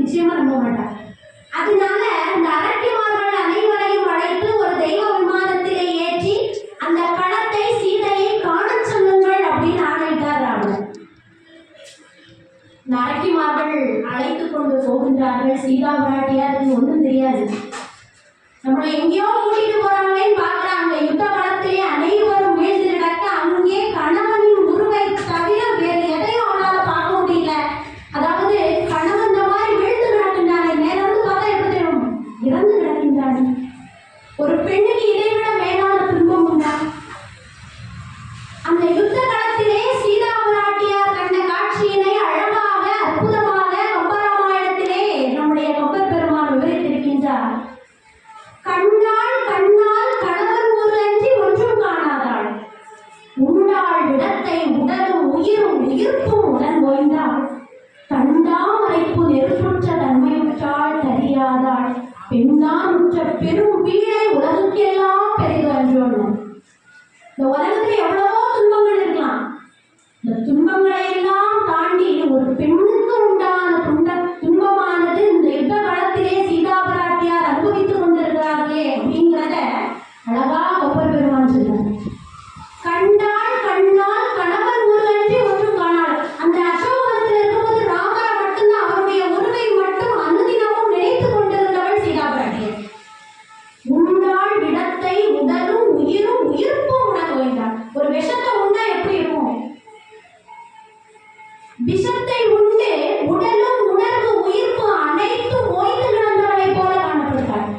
நிச்சயமா நம்ப மாட்டார். அதனால இந்த அரக்கிமார்கள் அனைவரையும் அழைத்து ஒரு தெய்வ விமானத்திலே ஏற்றி அந்த களத்தை சீதையை காண சொல்லுங்கள் அப்படின்னு ஆணையிட்டார் ராவணன். இந்த அரக்கிமார்கள் அழைத்து கொண்டு போகின்றார்கள். சீதா பிராட்டியாருக்கு ஒன்றும் தெரியாது. நம்மளை எங்கேயோ கூட்டிட்டு போறாங்களேன்னு பாக்குறாங்க. யுத்த களத்திலே அனைவரும் வீழ்ந்து கிடக்க அங்கே கணவனின் உருவை தவிர வேறு எதையும் அவனால பார்க்க முடியல. அதாவது கணவன் இந்த மாதிரி வீழ்ந்து கிடக்கின்றானே, நேரம் வந்து பார்த்தா எப்படி தெரியும், இறந்து கிடக்கின்றானே. ஒரு பெண்ணுக்கு இதைவிட மேலான துன்பம் உண்டா? அந்த யுத்த களத்திலே சீதா பிராட்டியார் கண்ட காட்சியினை அழகாக அற்புதமாக கம்பராமாயணத்திலே நம்முடைய கம்பர் பெருமான் விவரித்திருக்கின்றார். கண்டாள் கண்ணால் கணவன் ஒன்றன்றி ஒன்றும் காணாதாள், உண்டாள் விடத்தை உடலும் உயிரும் உயிர்ப்பும் உடன் ஓய்ந்தாள், தண்டாமரைப்பு நெருப்புற்ற தன்மையுற்றாள் தெரியாதாள், பெண்தான் உற்ற பெரும் வீழை உலகுக்கெல்லாம் பெரிது அன்றோன்னு. இந்த உலகத்துல எவ்வளவோ துன்பங்கள் இருக்கலாம். இந்த துன்பங்களை எல்லாம் தாண்டி ஒரு பெண்ணுக்கு உண்டான துன்பமானது இந்த யுத்த காலத்திலே சீதா பிராட்டியார் அனுபவித்துக் கொண்டிருக்கிறார்களே அப்படிங்கிறத அழகா கப்பர் பெருமான் சொல்றார். கண்டாள் கண்ணால் கணவன் ஒன்றன்றி ஒன்றும் காணாள். அந்த அசோகத்தில் இருக்கும்போது ராமரை மட்டும்தான், அவருடைய உருவை மட்டும் அனுதினமும் நினைத்துக் கொண்டிருந்தவள் சீதா பிராட்டியார். உண்டாள் விடத்தை உடலும் உயிரும் உயிர்ப்பும் உணர் ஓய்ந்தாள். ஒரு விஷத்தை உண்டா எப்படி இருக்கும்? விஷத்தை உண்டு உடலும் உணர்வு உயிர்ப்பு அனைத்தும் ஓய்ந்து கிடந்தவளை போல காணப்படுகிறாள்.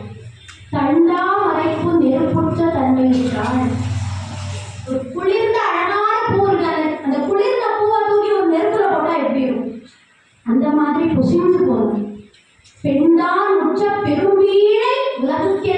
தண்டா மறைப்பு நெருப்புற்ற தன்மையுற்றாள். ஒரு குளிர்ந்த அழகான பூ இருக்காது, அந்த குளிர்ந்த பூவை தூக்கி ஒரு நெருப்புல போட்டா எப்படி இருக்கும்? அந்த மாதிரி பொசிஞ்சு போகும். பெண்தான் உற்ற பெருவீழை உலகுக்கே